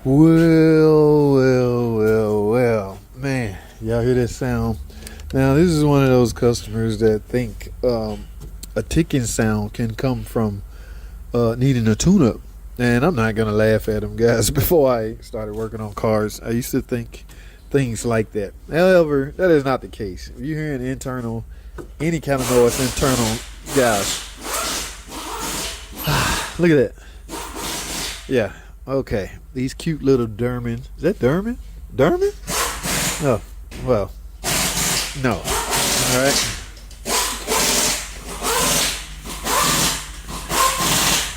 Well, man, y'all hear that sound? Now, this is one of those customers that think a ticking sound can come from needing a tune-up. And I'm not gonna laugh at them guys. Before I started working on cars, I used to think things like that. However, that is not the case. If you hear an internal, any kind of noise internal, guys, look at that. Yeah, okay. These cute little Derman. Is that Derman? Derman? Oh, well, no. All right.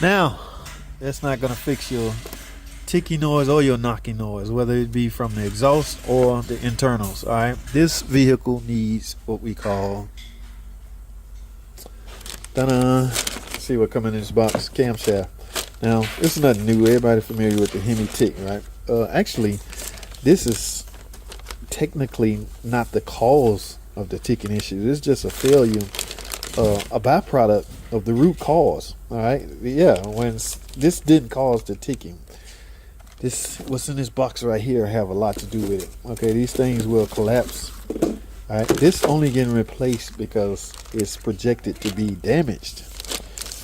Now, that's not going to fix your ticky noise or your knocking noise, whether it be from the exhaust or the internals. All right. This vehicle needs what we call, let's see what comes in this box, camshaft. Now, this is nothing new. Everybody familiar with the HEMI tick, right? Actually, this is technically not the cause of the ticking issue. It's just a failure, a byproduct of the root cause. All right, yeah. When this didn't cause the ticking, this what's in this box right here have a lot to do with it. Okay, these things will collapse. All right, this only getting replaced because it's projected to be damaged.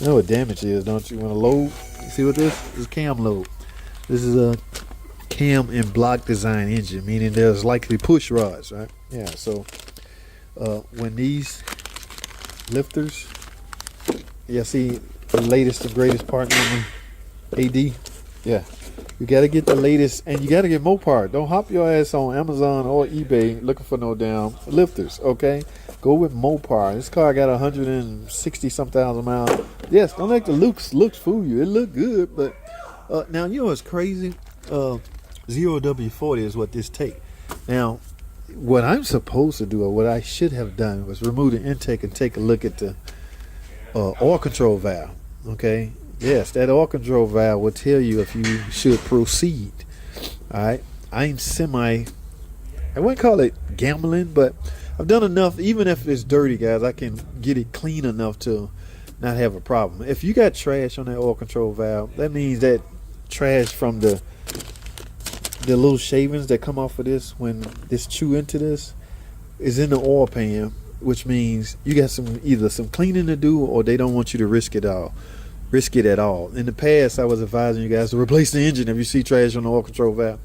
You know what damage is, don't you? When a lobe, you see what this is? Cam lobe. This is a cam and block design engine, meaning there's likely push rods, right? Yeah. So when these lifters, yeah, see the latest and greatest part number, AD. Yeah, you got to get the latest, and you got to get Mopar. Don't hop your ass on Amazon or eBay looking for no damn lifters. Okay, go with Mopar. This car got 160 some thousand miles. Yes, don't let the looks fool you. It look good, but now you know what's crazy. 0W40 is what this take. Now, what I'm supposed to do, or what I should have done, was remove the intake and take a look at the oil control valve. Okay, yes, that oil control valve will tell you if you should proceed. All right, I wouldn't call it gambling, but I've done enough. Even if it's dirty, guys, I can get it clean enough to not have a problem. If you got trash on that oil control valve, that means that trash from the little shavings that come off of this when this chew into this is in the oil pan, which means you got either some cleaning to do, or they don't want you to risk it at all. In the past, I was advising you guys to replace the engine if you see trash on the oil control valve.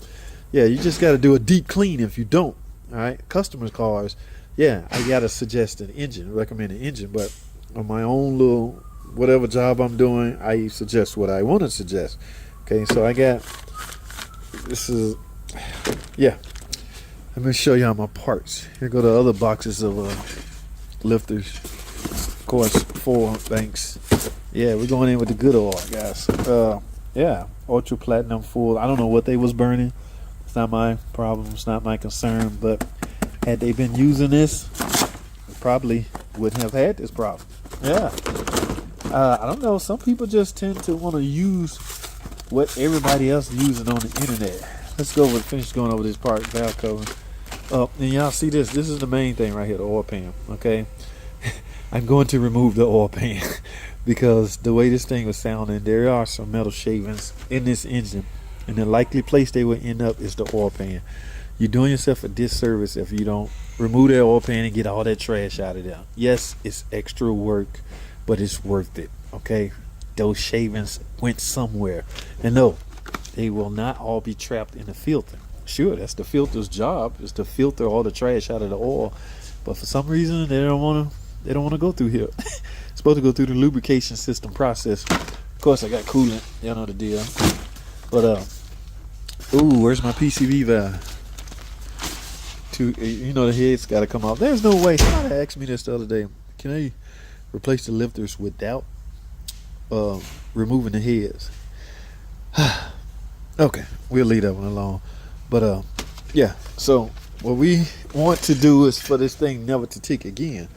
Yeah, you just got to do a deep clean. If you don't, all right, customers' cars, yeah, I gotta suggest an engine, recommend an engine. But on my own little whatever job I'm doing, I suggest what I want to suggest. Okay, so I got this is, yeah. Let me show y'all my parts. Here go the other boxes of lifters. Of course, 4 banks. Yeah, we're going in with the good oil, guys. Yeah, ultra platinum full. I don't know what they was burning. It's not my problem. It's not my concern. But had they been using this, they probably wouldn't have had this problem. Yeah. I don't know. Some people just tend to want to use what everybody else is using on the internet. Let's finish going over this part, valve cover. And y'all see this. This is the main thing right here, the oil pan. Okay. I'm going to remove the oil pan because the way this thing was sounding, there are some metal shavings in this engine, and the likely place they will end up is the oil pan. You're doing yourself a disservice if you don't remove that oil pan and get all that trash out of there. Yes, it's extra work, but it's worth it. Okay, those shavings went somewhere, and no, they will not all be trapped in the filter. Sure, that's the filter's job, is to filter all the trash out of the oil, but for some reason they don't want to go through here. It's supposed to go through the lubrication system process. Of course, I got coolant. Y'all know the deal. But ooh, where's my PCV valve? You know, the head's got to come off. There's no way. Somebody asked me this the other day. Can I replace the lifters without removing the heads? Okay, we'll leave that one alone. But yeah. So what we want to do is for this thing never to tick again.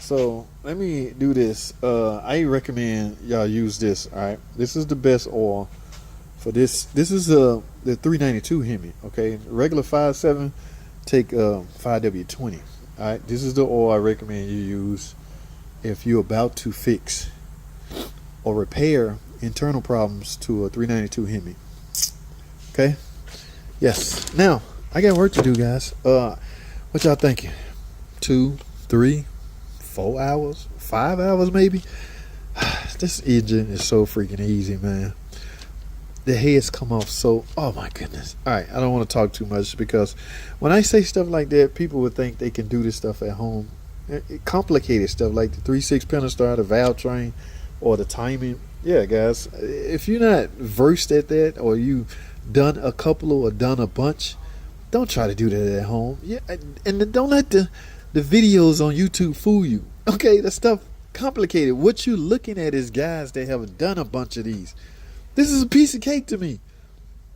So let me do this. I recommend y'all use this. All right, this is the best oil for this. This is the 392 HEMI. Okay, regular 5.7. Take 5W20. All right, this is the oil I recommend you use if you're about to fix or repair internal problems to a 392 HEMI. Okay, Yes. Now, I got work to do, guys. What y'all thinking? 2, 3, 4 hours? 5 hours, maybe? This engine is so freaking easy, man. The heads come off so... Oh, my goodness. All right, I don't want to talk too much because when I say stuff like that, people would think they can do this stuff at home. Complicated stuff like the 3/6 pentastar, the valvetrain, or the timing. Yeah, guys, if you're not versed at that, or you done a couple or done a bunch, don't try to do that at home. Yeah, and don't let the videos on YouTube fool you. Okay, that stuff complicated. What you looking at is guys that have done a bunch of these. This is a piece of cake to me.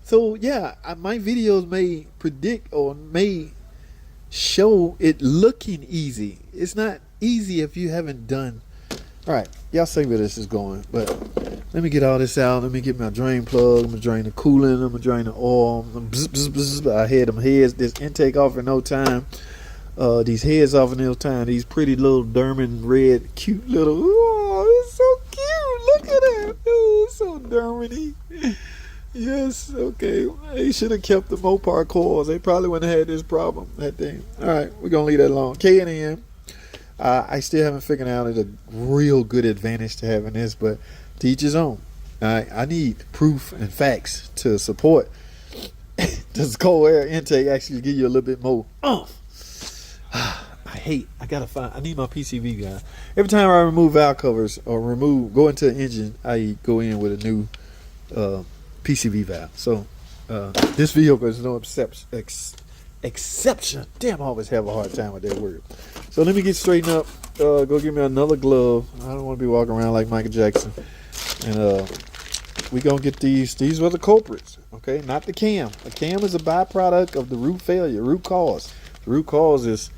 So yeah, my videos may predict or may show it looking easy. It's not easy if you haven't done. All right, y'all see where this is going, but let me get all this out. Let me get my drain plug. I'm gonna drain the coolant. I'm gonna drain the oil. Bzz, bzz, bzz. I had them heads, this intake off in no time. These heads off in no time. These pretty little Derman red, cute little. Oh, it's so cute. Look at that. Oh, it's so Dermany. Yes, okay. They should have kept the Mopar coils. They probably wouldn't have had this problem. That thing. All right, we're gonna leave that alone. K&N. I still haven't figured out a real good advantage to having this, but to each his own. I need proof and facts to support. Does cold air intake actually give you a little bit more? I need my PCV, guy. Every time I remove valve covers or go into an engine, I go in with a new PCV valve. So this vehicle is no exception. Damn, I always have a hard time with that word. So let me get straightened up. Go get me another glove. I don't want to be walking around like Michael Jackson. And we gonna get these. These were the culprits. Okay, not the cam. The cam is a byproduct of the root failure, root cause. The root cause is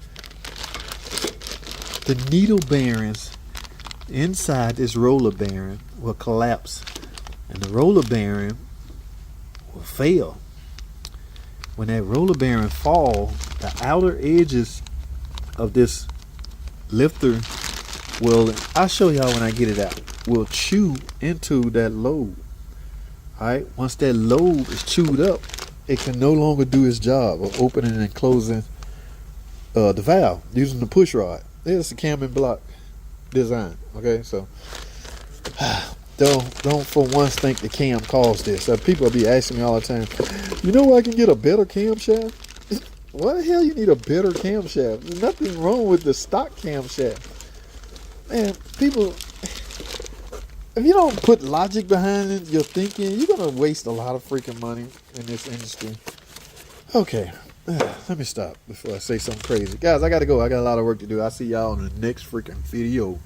the needle bearings inside this roller bearing will collapse, and the roller bearing will fail. When that roller bearing fall, the outer edges of this lifter will, I'll show y'all when I get it out, will chew into that lobe. Alright, once that lobe is chewed up, it can no longer do its job of opening and closing the valve using the push rod. There's the cam and block design. Okay, so don't for once think the cam caused this. People be asking me all the time, you know where I can get a better camshaft? Why the hell you need a better camshaft? There's nothing wrong with the stock camshaft. Man, people, if you don't put logic behind it, your thinking, you're gonna waste a lot of freaking money in this industry. Okay, let me stop before I say something crazy. Guys, I gotta go. I got a lot of work to do. I'll see y'all in the next freaking video.